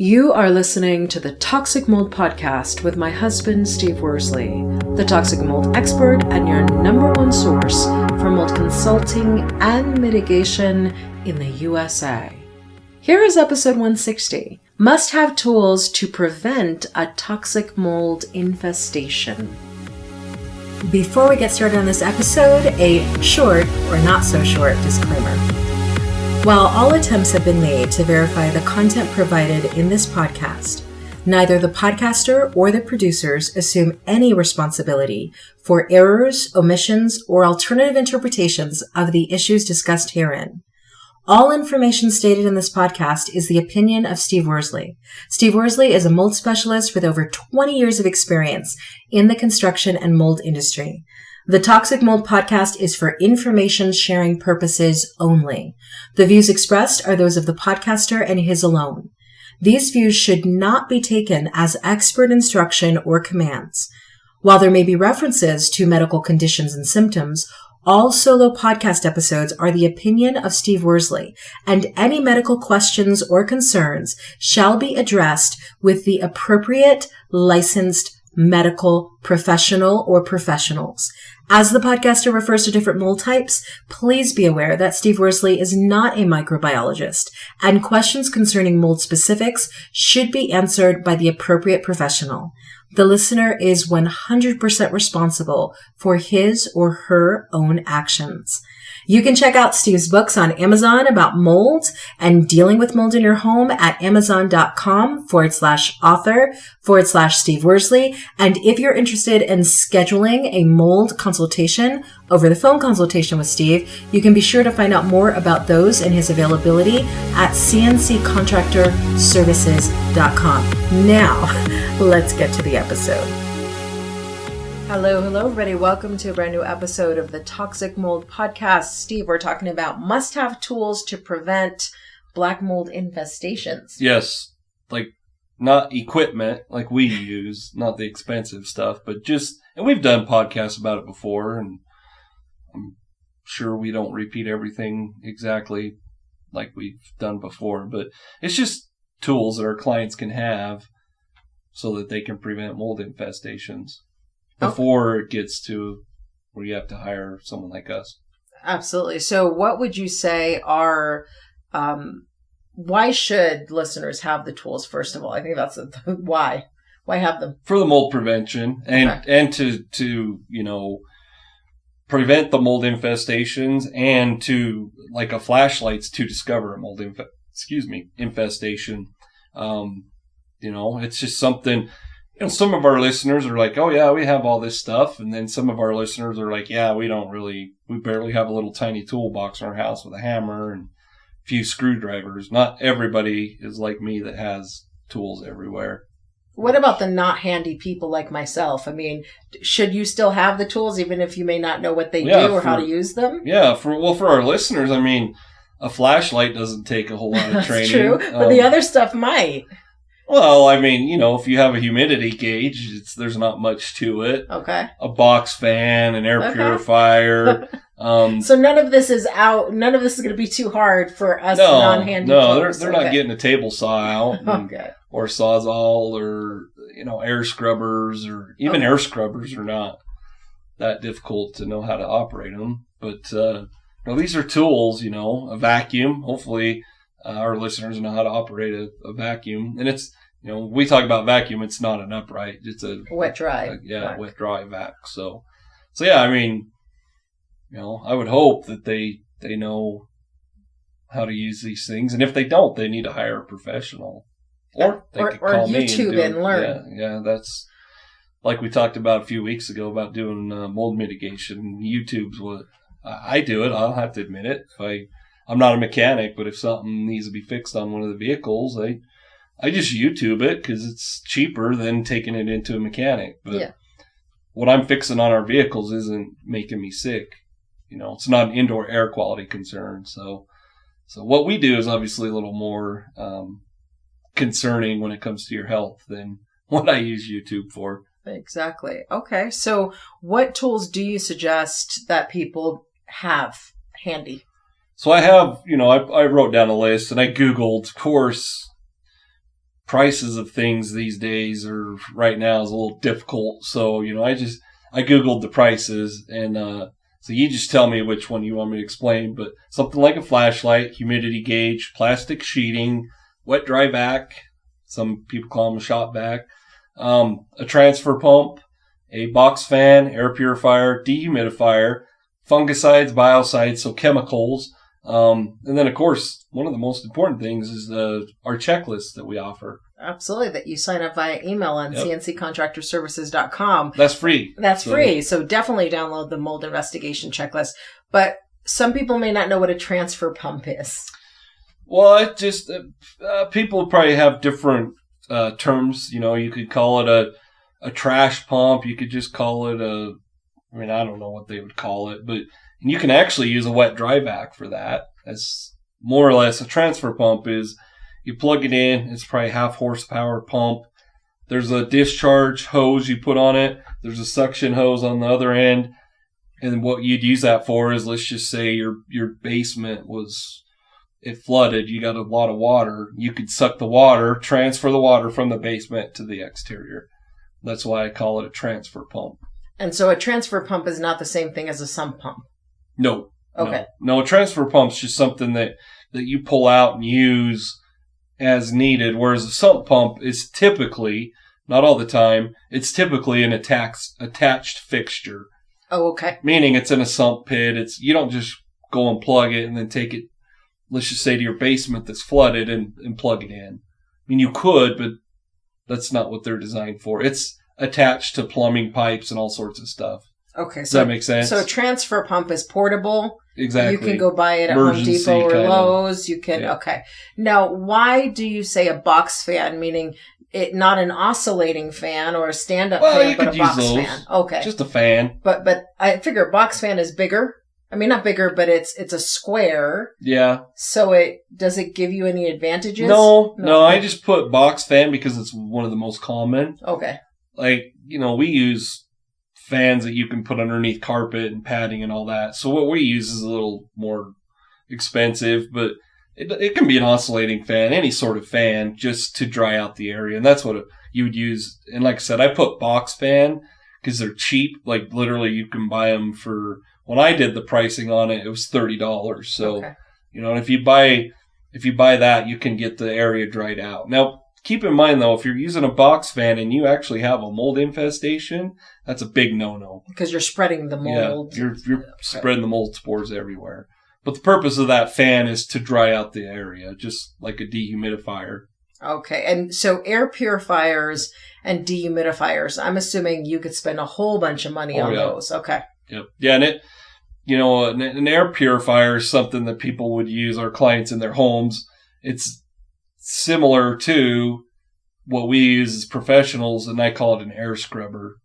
You are listening to the Toxic Mold Podcast with my husband, Steve Worsley, the toxic mold expert and your number one source for mold consulting and mitigation in the USA. Here is episode 160, Must-Have Tools to Prevent a Toxic Mold Infestation. Before we get started on this episode, a short or not so short disclaimer. While all attempts have been made to verify the content provided in this podcast, neither the podcaster or the producers assume any responsibility for errors, omissions, or alternative interpretations of the issues discussed herein. All information stated in this podcast is the opinion of Steve Worsley. Steve Worsley is a mold specialist with over 20 years of experience in the construction and mold industry. The Toxic Mold Podcast is for information sharing purposes only. The views expressed are those of the podcaster and his alone. These views should not be taken as expert instruction or commands. While there may be references to medical conditions and symptoms, all solo podcast episodes are the opinion of Steve Worsley, and any medical questions or concerns shall be addressed with the appropriate licensed medical professional or professionals. As the podcaster refers to different mold types, please be aware that Steve Worsley is not a microbiologist, and questions concerning mold specifics should be answered by the appropriate professional. The listener is 100% responsible for his or her own actions. You can check out Steve's books on Amazon about mold and dealing with mold in your home at amazon.com/author/Steve Worsley. And if you're interested in scheduling a mold consultation, over the phone consultation with Steve, you can be sure to find out more about those and his availability at cnccontractorservices.com. Now, let's get to the episode. Hello, everybody. Welcome to a brand new episode of the Toxic Mold Podcast. Steve, we're talking about must-have tools to prevent black mold infestations. Yes, like not equipment like we use, not the expensive stuff, but just, and we've done podcasts about it before, and I'm sure we don't repeat everything exactly like we've done before, but it's just tools that our clients can have so that they can prevent mold infestations before it gets to where you have to hire someone like us. Absolutely. So what would you say are, why should listeners have the tools, first of all? I think that's why. Why have them? For the mold prevention and to prevent the mold infestations, and to, like a flashlight's to discover a mold infestation. It's just something. Some of our listeners are like, oh yeah, we have all this stuff. And then some of our listeners are like, yeah, we barely have a little tiny toolbox in our house with a hammer and a few screwdrivers. Not everybody is like me that has tools everywhere. What about the not handy people like myself? I mean, should you still have the tools even if you may not know what they do or how to use them? Yeah, for our listeners, I mean, a flashlight doesn't take a whole lot of training. That's true, but the other stuff might. Well, I mean, if you have a humidity gauge, there's not much to it. Okay. A box fan, an air purifier. So none of this is out. None of this is going to be too hard for us non-handy folks. They're not getting a table saw out. Or Sawzall, or, air scrubbers, or even air scrubbers are not that difficult to know how to operate them. But, these are tools, a vacuum. Hopefully, our listeners know how to operate a vacuum. And it's, we talk about vacuum, it's not an upright. It's a wet dry. Wet dry vac. So yeah, I mean, I would hope that they know how to use these things. And if they don't, they need to hire a professional. Or they could call me YouTube and learn. Yeah, that's like we talked about a few weeks ago about doing mold mitigation. YouTube's what I do it. I'll have to admit it. I'm not a mechanic, but if something needs to be fixed on one of the vehicles, I just YouTube it because it's cheaper than taking it into a mechanic. But what I'm fixing on our vehicles isn't making me sick. It's not an indoor air quality concern. So what we do is obviously a little more concerning when it comes to your health than what I use YouTube for. Exactly. Okay. So what tools do you suggest that people have handy? So I have, I wrote down a list and I Googled, of course, prices of things these days are right now is a little difficult. So, I Googled the prices and, so you just tell me which one you want me to explain, but something like a flashlight, humidity gauge, plastic sheeting, wet dry vac, some people call them a shop vac, a transfer pump, a box fan, air purifier, dehumidifier, fungicides, biocides, so chemicals. And then, of course, one of the most important things is our checklist that we offer. Absolutely, that you sign up via email on cnccontractorservices.com. That's free. That's free, so definitely download the mold investigation checklist. But some people may not know what a transfer pump is. Well, it just people probably have different terms. You could call it a trash pump. You could just call it I don't know what they would call it, but you can actually use a wet dry vac for that. That's more or less a transfer pump is you plug it in. It's probably 0.5 horsepower pump. There's a discharge hose you put on it. There's a suction hose on the other end. And what you'd use that for is, let's just say your basement it flooded. You got a lot of water. You could suck the water, transfer the water from the basement to the exterior. That's why I call it a transfer pump. And so a transfer pump is not the same thing as a sump pump? No. Okay. No, a transfer pump's just something that you pull out and use as needed, whereas a sump pump is typically, not all the time, it's typically an attached fixture. Oh, okay. Meaning it's in a sump pit. You don't just go and plug it and then take it, let's just say, to your basement that's flooded and plug it in. I mean, you could, but that's not what they're designed for. It's attached to plumbing pipes and all sorts of stuff. Okay. Does that make sense? So a transfer pump is portable. Exactly. You can go buy it at Home Depot or Lowe's. You can, okay. Now, why do you say a box fan, meaning it not an oscillating fan or a stand-up fan, but a box fan? Okay. Just a fan. But I figure a box fan is bigger. I mean, not bigger, but it's a square. Yeah. So does it give you any advantages? No, I just put box fan because it's one of the most common. Okay. Like, we use fans that you can put underneath carpet and padding and all that. So what we use is a little more expensive, but it can be an oscillating fan, any sort of fan, just to dry out the area. And that's what you would use. And like I said, I put box fan because they're cheap. Like literally you can buy them for, when I did the pricing on it, it was $30. So, okay. And if you buy that, you can get the area dried out. Now, keep in mind, though, if you're using a box fan and you actually have a mold infestation, that's a big no-no. Because you're spreading the mold. Yeah, you're spreading the mold spores everywhere. But the purpose of that fan is to dry out the area, just like a dehumidifier. Okay. And so air purifiers and dehumidifiers, I'm assuming you could spend a whole bunch of money on those. Okay. Yep. Yeah, and an air purifier is something that people would use, our clients in their homes. It's similar to what we use as professionals, and I call it an air scrubber,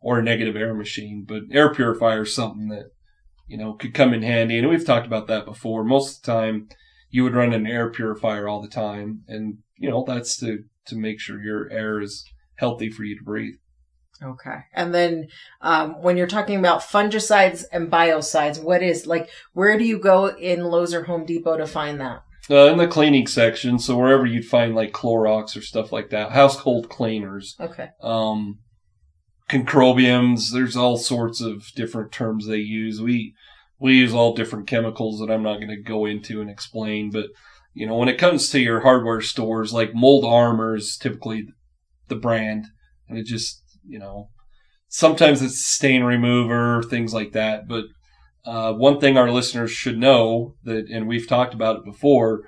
or a negative air machine. But air purifier is something that, could come in handy. And we've talked about that before. Most of the time, you would run an air purifier all the time. And, that's to make sure your air is healthy for you to breathe. Okay. And then when you're talking about fungicides and biocides, where do you go in Lowe's or Home Depot to find that? In the cleaning section, so wherever you'd find like Clorox or stuff like that, household cleaners. Okay. Concrobiums, there's all sorts of different terms they use. We use all different chemicals that I'm not going to go into and explain, but when it comes to your hardware stores, like Mold Armor is typically the brand, and it just, sometimes it's stain remover, things like that, but one thing our listeners should know and we've talked about it before,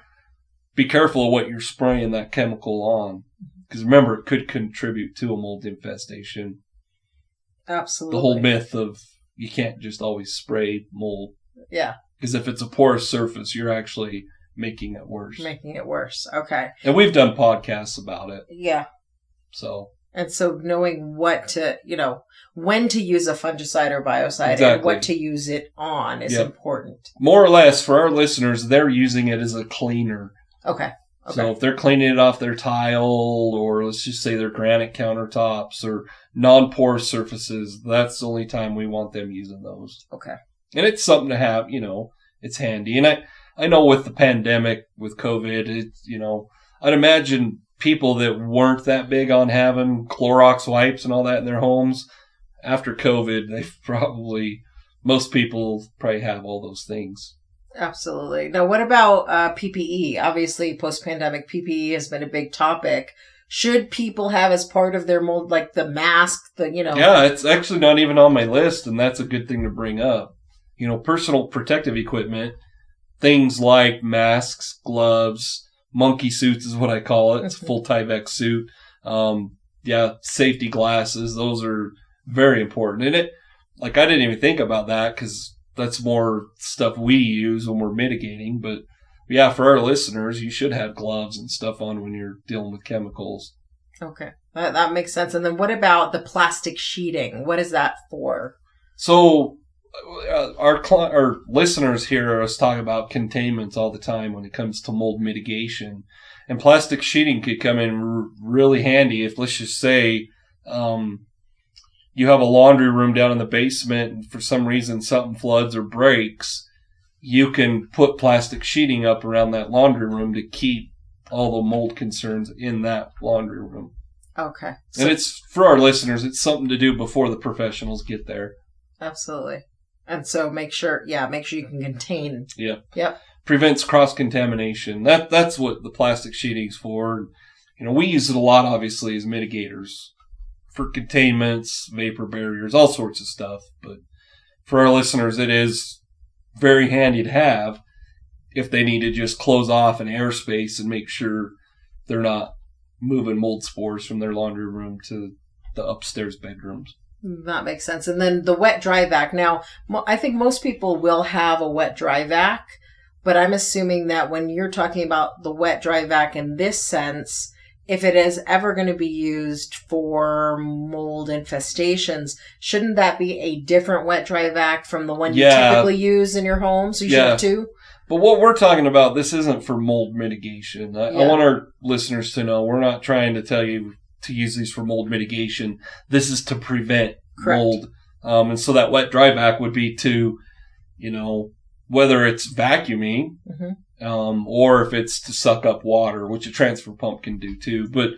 be careful of what you're spraying that chemical on. Because remember, it could contribute to a mold infestation. Absolutely. The whole myth of you can't just always spray mold. Yeah. Because if it's a porous surface, you're actually making it worse. Okay. And we've done podcasts about it. Yeah. And so knowing when to use a fungicide or biocide and what to use it on is important. More or less, for our listeners, they're using it as a cleaner. Okay. So if they're cleaning it off their tile, or let's just say their granite countertops or non-porous surfaces, that's the only time we want them using those. Okay. And it's something to have, it's handy. And I know with the pandemic, with COVID, I'd imagine people that weren't that big on having Clorox wipes and all that in their homes, after COVID, most people probably have all those things. Absolutely. Now, what about PPE? Obviously, post-pandemic, PPE has been a big topic. Should people have as part of their mold, like the mask, Yeah, it's actually not even on my list, and that's a good thing to bring up. Personal protective equipment, things like masks, gloves, monkey suits is what I call it. It's a full Tyvek suit. Safety glasses, those are very important. And I didn't even think about that because that's more stuff we use when we're mitigating. But yeah, for our listeners, you should have gloves and stuff on when you're dealing with chemicals. Okay. That makes sense. And then what about the plastic sheeting? What is that for? So our listeners hear us talk about containments all the time when it comes to mold mitigation. And plastic sheeting could come in really handy if, let's just say, you have a laundry room down in the basement and for some reason something floods or breaks. You can put plastic sheeting up around that laundry room to keep all the mold concerns in that laundry room. Okay. And it's, for our listeners, it's something to do before the professionals get there. Absolutely. And so make sure you can contain. Yep. Prevents cross-contamination. That's what the plastic sheeting's for. We use it a lot, obviously, as mitigators for containments, vapor barriers, all sorts of stuff. But for our listeners, it is very handy to have if they need to just close off an airspace and make sure they're not moving mold spores from their laundry room to the upstairs bedrooms. That makes sense. And then the wet dry vac. Now, I think most people will have a wet dry vac, but I'm assuming that when you're talking about the wet dry vac in this sense, if it is ever going to be used for mold infestations, shouldn't that be a different wet dry vac from the one you typically use in your home? So you should have two? But what we're talking about, this isn't for mold mitigation. I want our listeners to know we're not trying to tell you to use these for mold mitigation. This is to prevent mold. And so that wet dry vac would be to, whether it's vacuuming, or if it's to suck up water, which a transfer pump can do too. But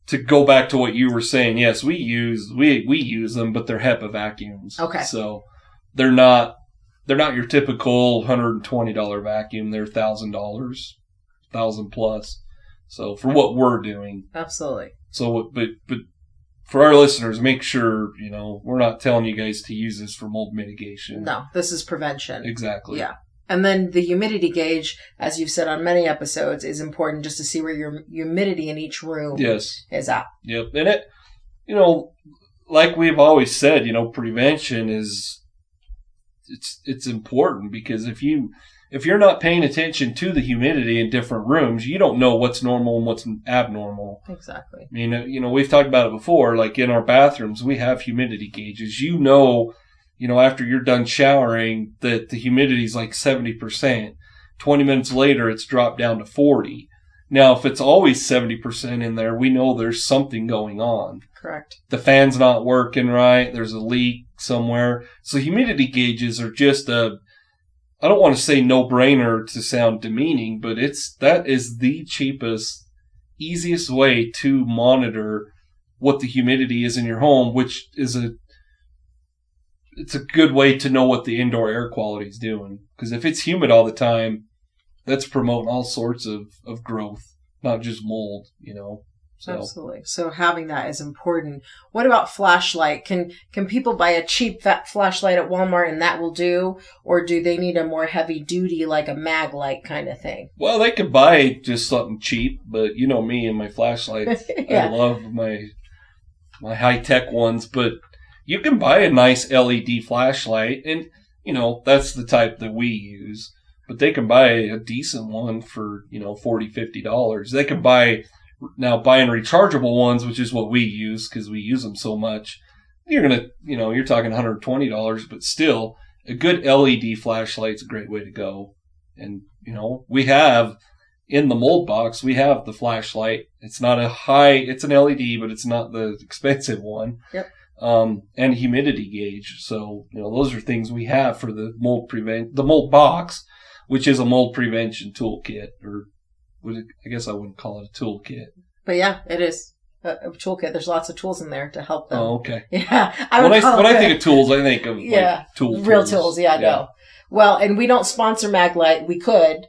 to go back to what you were saying, yes, we use them, but they're HEPA vacuums. Okay. So they're not your typical $120 vacuum. They're $1,000, $1,000 plus. So for what we're doing. Absolutely. So, but for our listeners, make sure, we're not telling you guys to use this for mold mitigation. No, this is prevention. Exactly. Yeah. And then the humidity gauge, as you've said on many episodes, is important just to see where your humidity in each room is at. Yep. And it, like we've always said, prevention is, it's important because if you're not paying attention to the humidity in different rooms, you don't know what's normal and what's abnormal. Exactly. I mean, we've talked about it before, like in our bathrooms, we have humidity gauges. After you're done showering, that the humidity is like 70%. 20 minutes later, it's dropped down to 40. Now, if it's always 70% in there, we know there's something going on. Correct. The fan's not working right. There's a leak somewhere. So humidity gauges are just I don't want to say no-brainer to sound demeaning, but that is the cheapest, easiest way to monitor what the humidity is in your home, which is it's a good way to know what the indoor air quality is doing. Because if it's humid all the time, that's promoting all sorts of growth, not just mold, So. Absolutely. So having that is important. What about flashlight? Can people buy a cheap flashlight at Walmart and that will do? Or do they need a more heavy duty, like a mag light kind of thing? Well, they could buy just something cheap, but you know me and my flashlights. I love my high-tech ones, but you can buy a nice LED flashlight, and, that's the type that we use. But they can buy a decent one for, $40, $50. They can buy, now buying rechargeable ones, which is what we use because we use them so much. You're going to, you're talking $120, but still, a good LED flashlight's a great way to go. And, we have, in the mold box, we have the flashlight. It's not it's an LED, but it's not the expensive one. Yep. And humidity gauge. So, those are things we have for the mold box, which is a mold prevention toolkit, or I guess I wouldn't call it a toolkit. But yeah, it is a toolkit. There's lots of tools in there to help them. Oh, okay. Yeah. When I think of tools, I think of like real tools. Yeah, no. Well, and we don't sponsor Maglite. We could,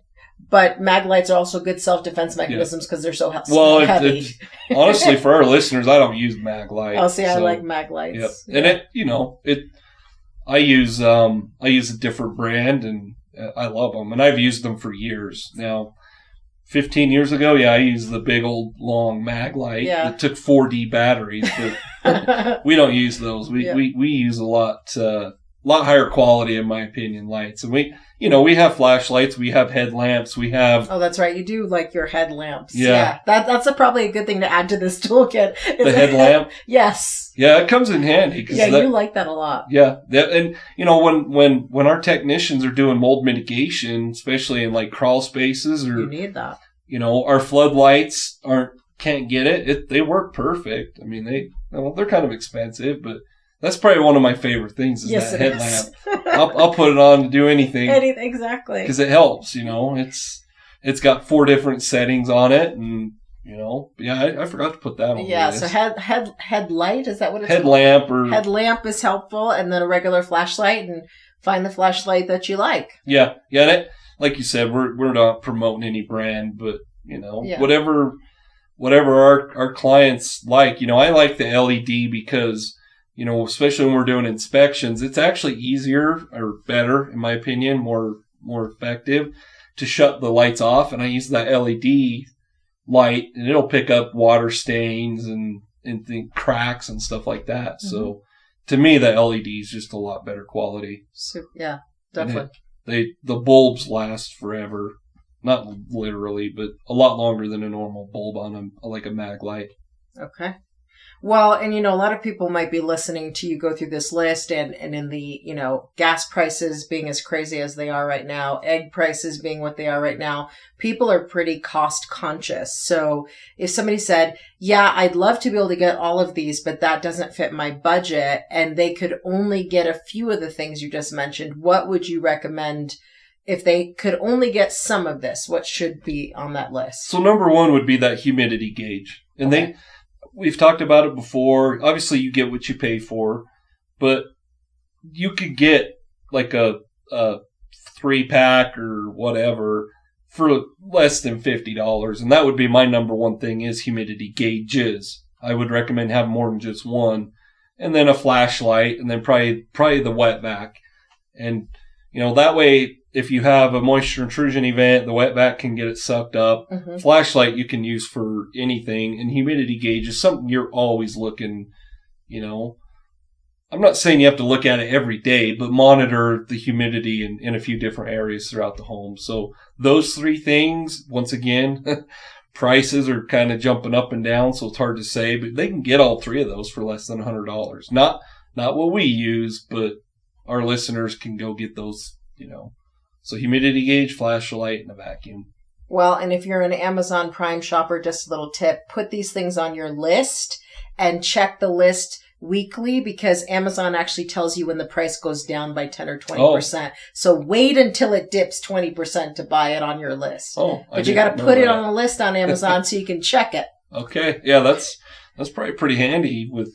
but Maglites are also good self-defense mechanisms because they're so heavy. Honestly, for our listeners, I don't use Maglite. Oh, see, I like Maglites. Yep. Yeah. And I use a different brand, and I love them, and I've used them for years now. 15 years ago, I used the big old long Maglite that took 4D batteries, but we don't use those. We use a lot higher quality, in my opinion, lights. And we have flashlights, we have headlamps, we have... Oh, that's right. You do like your headlamps. Yeah. That's probably a good thing to add to this toolkit. The headlamp? Yes. Yeah, it comes in handy. You like that a lot. Yeah. And, when our technicians are doing mold mitigation, especially in like crawl spaces or... You need that. Our floodlights can't get it. They work perfect. I mean, they're kind of expensive, but... That's probably one of my favorite things is that headlamp. I'll put it on to do anything. Exactly. Because it helps, It's got 4 different settings on it, and, I forgot to put that on. Yeah, so headlight, is that what it's Headlamp called? Headlamp is helpful, and then a regular flashlight, and find the flashlight that you like. Yeah, and like you said, we're not promoting any brand, but, whatever our clients like. I like the LED because... especially when we're doing inspections, it's actually easier or better, in my opinion, more effective to shut the lights off. And I use that LED light, and it'll pick up water stains and cracks and stuff like that. Mm-hmm. So to me, the LED is just a lot better quality. Yeah, definitely. The bulbs last forever. Not literally, but a lot longer than a normal bulb on like a mag light. Okay. Well, and a lot of people might be listening to you go through this list and in the, gas prices being as crazy as they are right now, egg prices being what they are right now, people are pretty cost conscious. So if somebody said, yeah, I'd love to be able to get all of these, but that doesn't fit my budget, and they could only get a few of the things you just mentioned, what would you recommend if they could only get some of this? What should be on that list? So number 1 would be that humidity gauge. And we've talked about it before. Obviously, you get what you pay for, but you could get like a 3-pack or whatever for less than $50. And that would be my number 1 thing is humidity gauges. I would recommend having more than just one. And then a flashlight, and then probably the wet vac. And, that way, if you have a moisture intrusion event, the wet vac can get it sucked up. Mm-hmm. Flashlight you can use for anything. And humidity gauge is something you're always looking, I'm not saying you have to look at it every day, but monitor the humidity in a few different areas throughout the home. So those 3 things, once again, prices are kind of jumping up and down, so it's hard to say, but they can get all 3 of those for less than $100. Not what we use, but our listeners can go get those, So humidity gauge, flashlight, and a vacuum. Well, and if you're an Amazon Prime shopper, just a little tip, put these things on your list and check the list weekly, because Amazon actually tells you when the price goes down by 10 or 20%. So wait until it dips 20% to buy it on your list. But you got to put it on a list on Amazon so you can check it. Okay. Yeah, that's probably pretty handy with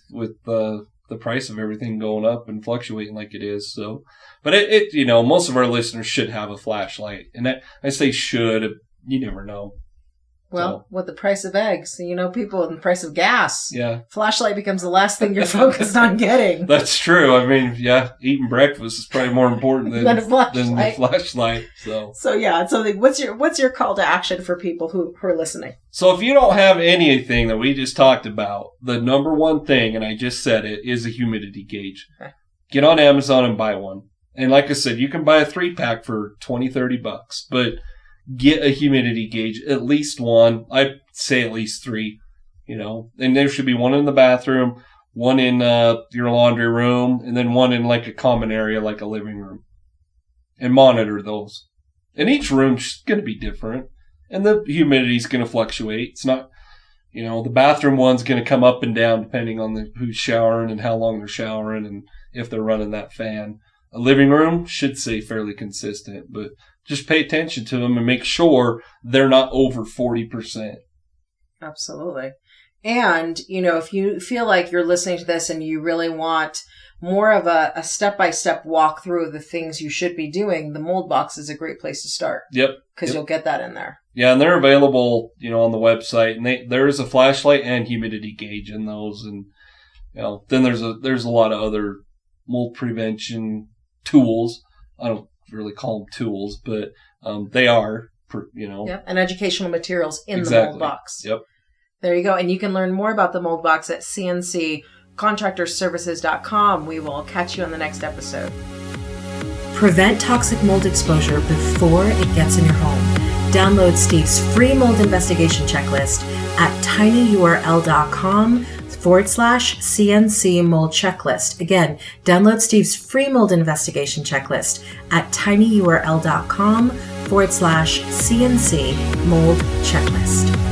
the price of everything going up and fluctuating like it is. So, but it most of our listeners should have a flashlight, and I say should. You never know. Well, with the price of eggs, people, and the price of gas, flashlight becomes the last thing you're focused on getting. That's true. I mean, eating breakfast is probably more important than the flashlight. So what's your call to action for people who are listening? So if you don't have anything that we just talked about, the number 1 thing, and I just said it, is a humidity gauge. Okay. Get on Amazon and buy one. And like I said, you can buy a 3-pack for $20-$30, but get a humidity gauge, at least one. I'd say at least 3, and there should be one in the bathroom, one in your laundry room, and then one in like a common area, like a living room, and monitor those. And each room's going to be different, and the humidity's going to fluctuate. It's not, the bathroom one's going to come up and down depending on who's showering and how long they're showering and if they're running that fan. A living room should stay fairly consistent, but just pay attention to them and make sure they're not over 40%. Absolutely. And, if you feel like you're listening to this and you really want more of a step-by-step walkthrough of the things you should be doing, the mold box is a great place to start. Yep. Because you'll get that in there. Yeah, and they're available, on the website. And there is a flashlight and humidity gauge in those. And, then there's a lot of other mold prevention tools. I don't really call them tools, but they are, Yep. And educational materials in the mold box. Yep. There you go. And you can learn more about the mold box at cnccontractorservices.com. We will catch you on the next episode. Prevent toxic mold exposure before it gets in your home. Download Steve's free mold investigation checklist at tinyurl.com/CNC mold checklist. Again, download Steve's free mold investigation checklist at tinyurl.com/CNC mold checklist.